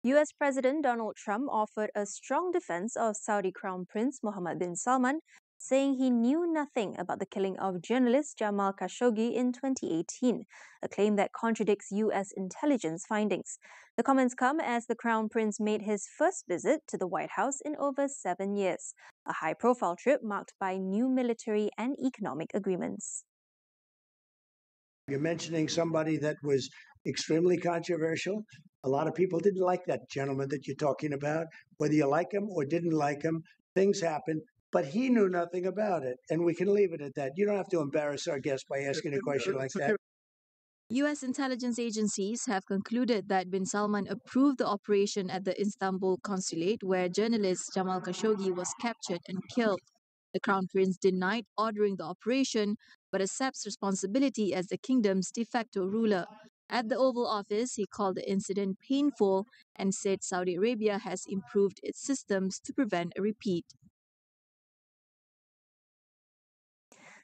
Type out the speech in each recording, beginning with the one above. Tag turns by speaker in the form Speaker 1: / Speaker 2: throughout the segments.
Speaker 1: US President Donald Trump offered a strong defense of Saudi Crown Prince Mohammed bin Salman, saying he knew nothing about the killing of journalist Jamal Khashoggi in 2018, a claim that contradicts US intelligence findings. The comments come as the Crown Prince made his first visit to the White House in over 7 years, a high-profile trip marked by new military and economic agreements.
Speaker 2: You're mentioning somebody that was extremely controversial. A lot of people didn't like that gentleman that you're talking about. Whether you like him or didn't like him, things happen. But he knew nothing about it, and we can leave it at that. You don't have to embarrass our guest by asking a question like that.
Speaker 3: U.S. intelligence agencies have concluded that bin Salman approved the operation at the Istanbul consulate where journalist Jamal Khashoggi was captured and killed. The Crown Prince denied ordering the operation but accepts responsibility as the kingdom's de facto ruler. At the Oval Office, he called the incident painful and said Saudi Arabia has improved its systems to prevent a repeat.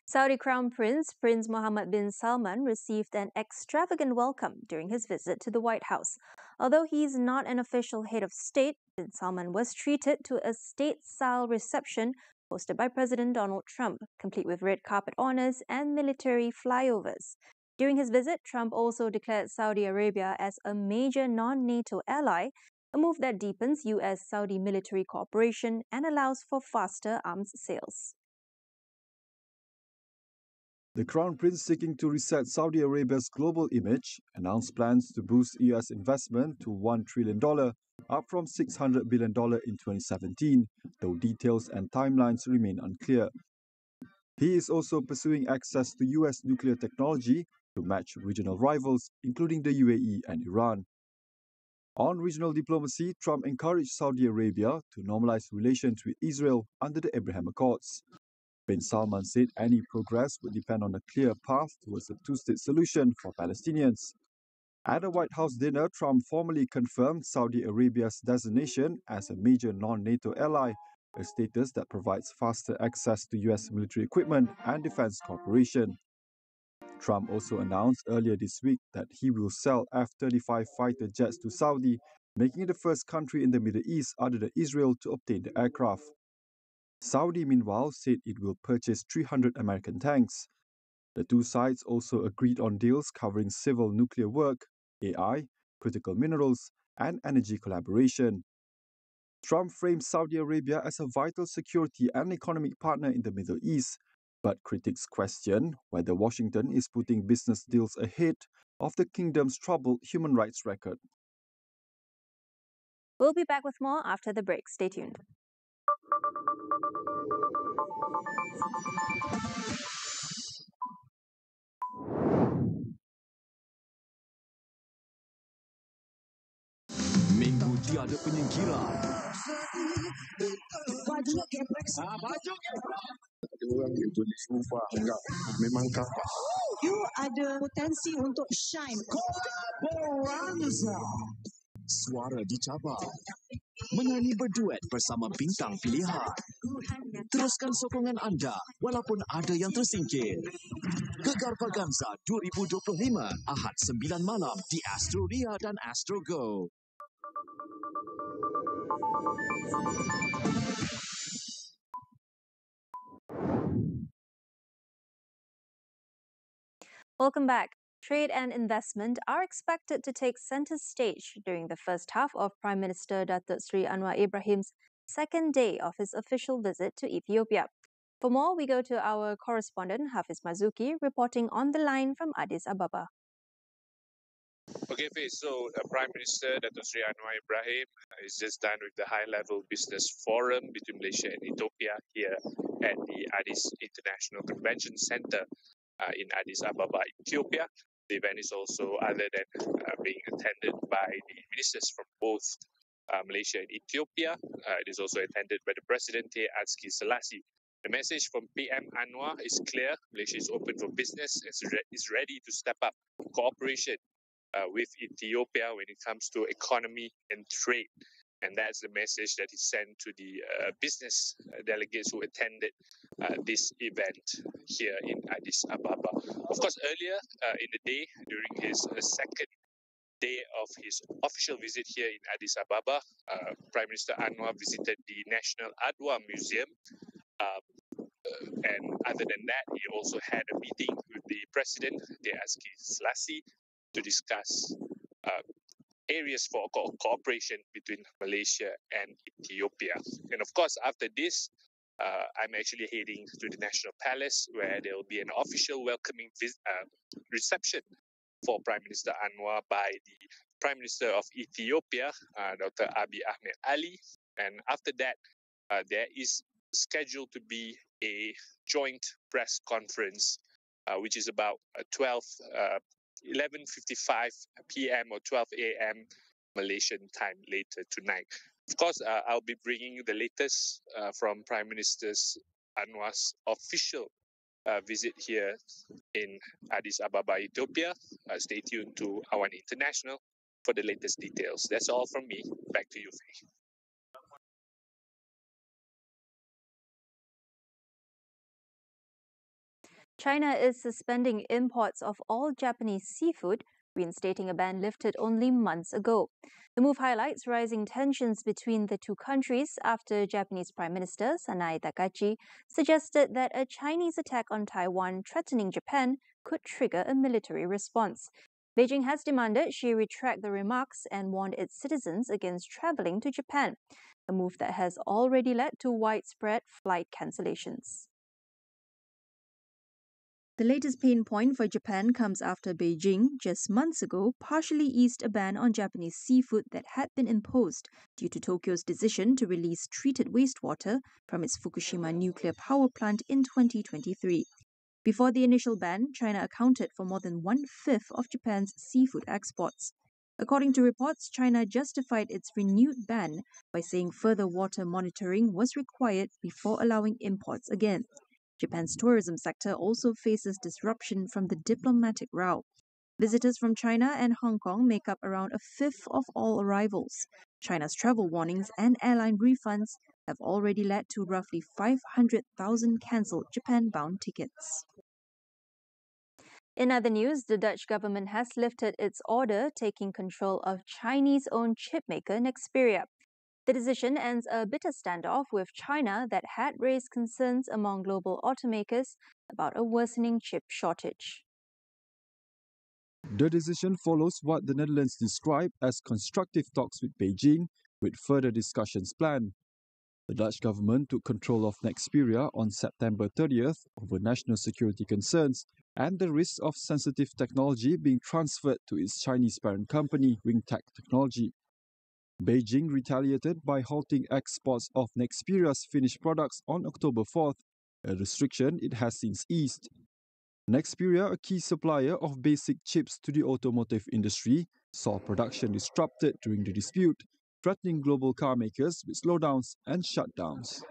Speaker 1: Saudi Crown Prince Mohammed bin Salman received an extravagant welcome during his visit to the White House. Although he's not an official head of state, bin Salman was treated to a state-style reception hosted by President Donald Trump, complete with red carpet honors and military flyovers. During his visit, Trump also declared Saudi Arabia as a major non-NATO ally, a move that deepens US-Saudi military cooperation and allows for faster arms sales.
Speaker 4: The Crown Prince, seeking to reset Saudi Arabia's global image, announced plans to boost US investment to $1 trillion, up from $600 billion in 2017, though details and timelines remain unclear. He is also pursuing access to US nuclear technology to match regional rivals, including the UAE and Iran. On regional diplomacy, Trump encouraged Saudi Arabia to normalize relations with Israel under the Abraham Accords. Bin Salman said any progress would depend on a clear path towards a two-state solution for Palestinians. At a White House dinner, Trump formally confirmed Saudi Arabia's designation as a major non-NATO ally, a status that provides faster access to US military equipment and defense cooperation. Trump also announced earlier this week that he will sell F-35 fighter jets to Saudi, making it the first country in the Middle East other than Israel to obtain the aircraft. Saudi, meanwhile, said it will purchase 300 American tanks. The two sides also agreed on deals covering civil nuclear work, AI, critical minerals, and energy collaboration. Trump framed Saudi Arabia as a vital security and economic partner in the Middle East, but critics question whether Washington is putting business deals ahead of the kingdom's troubled human rights record.
Speaker 1: We'll be back with more after the break. Stay tuned.
Speaker 5: Minggu tiada penyingkiran.
Speaker 6: Baju geprek.
Speaker 7: Ada orang yang boleh sumpah enggak memang kapal.
Speaker 6: You ada potensi untuk shine.
Speaker 5: Kolaboranza. Suara dicabar. Menyanyi berduet bersama bintang pilihan. Teruskan sokongan anda walaupun ada yang tersingkir. Gegar Vaganza 2025 Ahad 9 malam di Astro Ria dan Astro Go.
Speaker 1: Welcome back. Trade and investment are expected to take center stage during the first half of Prime Minister Datuk Seri Anwar Ibrahim's second day of his official visit to Ethiopia. For more, we go to our correspondent Hafiz Mazuki reporting on the line from Addis Ababa.
Speaker 8: Okay, Faye, so Prime Minister Datuk Seri Anwar Ibrahim is just done with the high-level business forum between Malaysia and Ethiopia here at the Addis International Convention Center in Addis Ababa, Ethiopia. The event is also, other than being attended by the ministers from both Malaysia and Ethiopia, it is also attended by the President Azki Selassie. The message from PM Anwar is clear. Malaysia is open for business and is ready to step up cooperation with Ethiopia when it comes to economy and trade. And that's the message that he sent to the business delegates who attended this event here in Addis Ababa. Of course, earlier in the day, during his second day of his official visit here in Addis Ababa, Prime Minister Anwar visited the National Adwa Museum. And other than that, he also had a meeting with the President, Aski Selassie, to discuss areas for cooperation between Malaysia and Ethiopia. And of course, after this, I'm actually heading to the National Palace, where there will be an official welcoming reception for Prime Minister Anwar by the Prime Minister of Ethiopia, Dr. Abiy Ahmed Ali. And after that, there is scheduled to be a joint press conference, which is about 11:55 p.m. or 12 a.m. Malaysian time later tonight. Of course, I'll be bringing the latest from Prime Minister Anwar's official visit here in Addis Ababa, Ethiopia. Stay tuned to AWANI International for the latest details. That's all from me. Back to you, Faye.
Speaker 1: China is suspending imports of all Japanese seafood, reinstating a ban lifted only months ago. The move highlights rising tensions between the two countries after Japanese Prime Minister Sanae Takachi suggested that a Chinese attack on Taiwan threatening Japan could trigger a military response. Beijing has demanded she retract the remarks and warned its citizens against traveling to Japan, a move that has already led to widespread flight cancellations. The latest pain point for Japan comes after Beijing, just months ago, partially eased a ban on Japanese seafood that had been imposed due to Tokyo's decision to release treated wastewater from its Fukushima nuclear power plant in 2023. Before the initial ban, China accounted for more than one-fifth of Japan's seafood exports. According to reports, China justified its renewed ban by saying further water monitoring was required before allowing imports again. Japan's tourism sector also faces disruption from the diplomatic row. Visitors from China and Hong Kong make up around a fifth of all arrivals. China's travel warnings and airline refunds have already led to roughly 500,000 cancelled Japan-bound tickets. In other news, the Dutch government has lifted its order taking control of Chinese-owned chipmaker Nexperia. The decision ends a bitter standoff with China that had raised concerns among global automakers about a worsening chip shortage.
Speaker 4: The decision follows what the Netherlands described as constructive talks with Beijing, with further discussions planned. The Dutch government took control of Nexperia on September 30th over national security concerns and the risk of sensitive technology being transferred to its Chinese parent company, Wingtech Technology. Beijing retaliated by halting exports of Nexperia's finished products on October 4th, a restriction it has since eased. Nexperia, a key supplier of basic chips to the automotive industry, saw production disrupted during the dispute, threatening global car makers with slowdowns and shutdowns.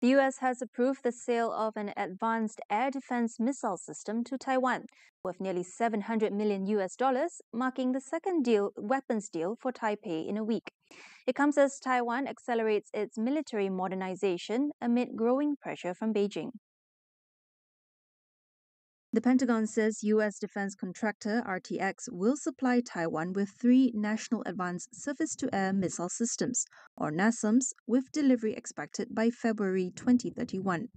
Speaker 1: The US has approved the sale of an advanced air defense missile system to Taiwan, worth nearly $700 million, marking the second weapons deal for Taipei in a week. It comes as Taiwan accelerates its military modernization amid growing pressure from Beijing. The Pentagon says U.S. defense contractor RTX will supply Taiwan with 3 National Advanced Surface-to-Air Missile Systems, or NASAMS, with delivery expected by February 2031.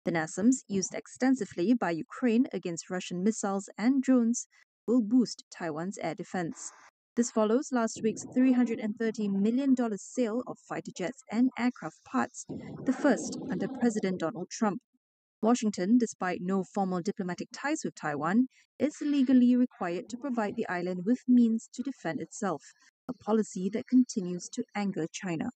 Speaker 1: The NASAMS, used extensively by Ukraine against Russian missiles and drones, will boost Taiwan's air defense. This follows last week's $330 million sale of fighter jets and aircraft parts, the first under President Donald Trump. Washington, despite no formal diplomatic ties with Taiwan, is legally required to provide the island with means to defend itself, a policy that continues to anger China.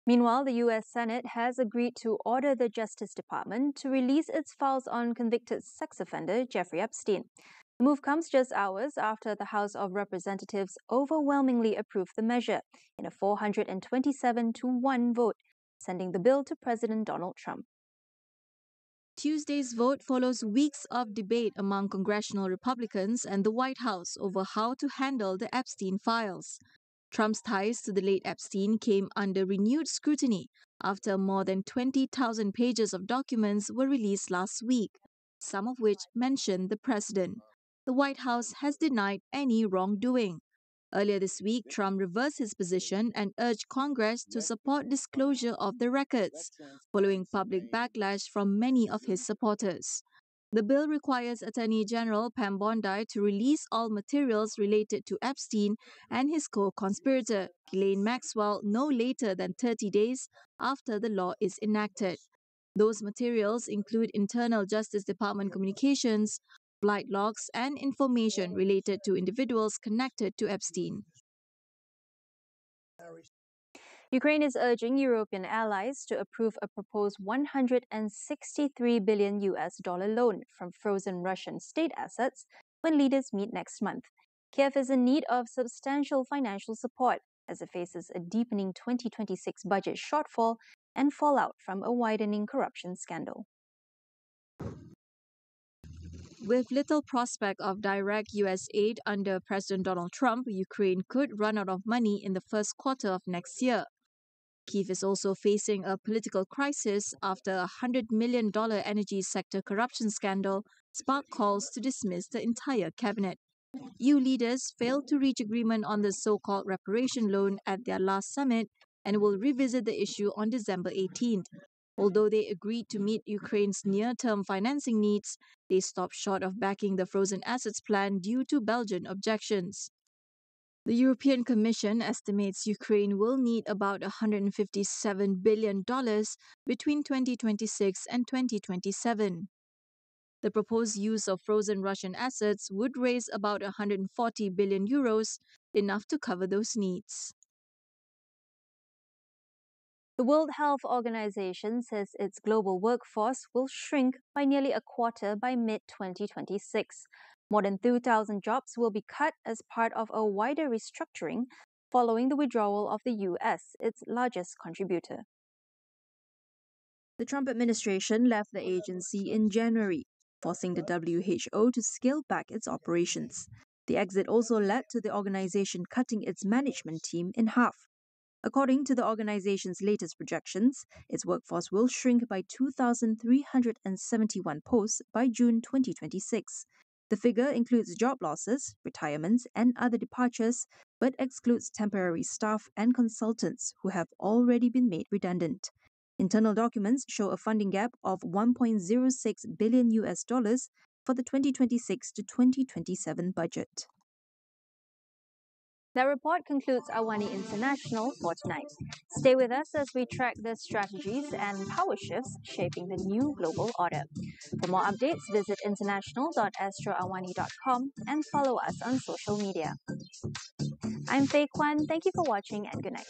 Speaker 1: Meanwhile, the U.S. Senate has agreed to order the Justice Department to release its files on convicted sex offender Jeffrey Epstein. The move comes just hours after the House of Representatives overwhelmingly approved the measure in a 427-1 vote, sending the bill to President Donald Trump.
Speaker 3: Tuesday's vote follows weeks of debate among congressional Republicans and the White House over how to handle the Epstein files. Trump's ties to the late Epstein came under renewed scrutiny after more than 20,000 pages of documents were released last week. some of which mention the president. The White House has denied any wrongdoing. Earlier this week, Trump reversed his position and urged Congress to support disclosure of the records, following public backlash from many of his supporters. The bill requires Attorney General Pam Bondi to release all materials related to Epstein and his co-conspirator, Ghislaine Maxwell, no later than 30 days after the law is enacted. Those materials include internal Justice Department communications, flight logs, and information related to individuals connected to Epstein.
Speaker 1: Ukraine is urging European allies to approve a proposed $163 billion loan from frozen Russian state assets when leaders meet next month. Kiev is in need of substantial financial support as it faces a deepening 2026 budget shortfall and fallout from a widening corruption scandal.
Speaker 3: With little prospect of direct U.S. aid under President Donald Trump, Ukraine could run out of money in the first quarter of next year. Kyiv is also facing a political crisis after a $100 million energy sector corruption scandal sparked calls to dismiss the entire cabinet. EU leaders failed to reach agreement on the so-called reparation loan at their last summit and will revisit the issue on December 18th. Although they agreed to meet Ukraine's near-term financing needs, they stopped short of backing the frozen assets plan due to Belgian objections. The European Commission estimates Ukraine will need about $157 billion between 2026 and 2027. The proposed use of frozen Russian assets would raise about 140 billion euros, enough to cover those needs.
Speaker 1: The World Health Organization says its global workforce will shrink by nearly a quarter by mid-2026. More than 2,000 jobs will be cut as part of a wider restructuring following the withdrawal of the US, its largest contributor. The Trump administration left the agency in January, forcing the WHO to scale back its operations. The exit also led to the organization cutting its management team in half. According to the organization's latest projections, its workforce will shrink by 2,371 posts by June 2026. The figure includes job losses, retirements, and other departures, but excludes temporary staff and consultants who have already been made redundant. Internal documents show a funding gap of $1.06 billion for the 2026 to 2027 budget. That report concludes AWANI International for tonight. Stay with us as we track the strategies and power shifts shaping the new global order. For more updates, visit international.astroawani.com and follow us on social media. I'm Faye Kwan. Thank you for watching and good night.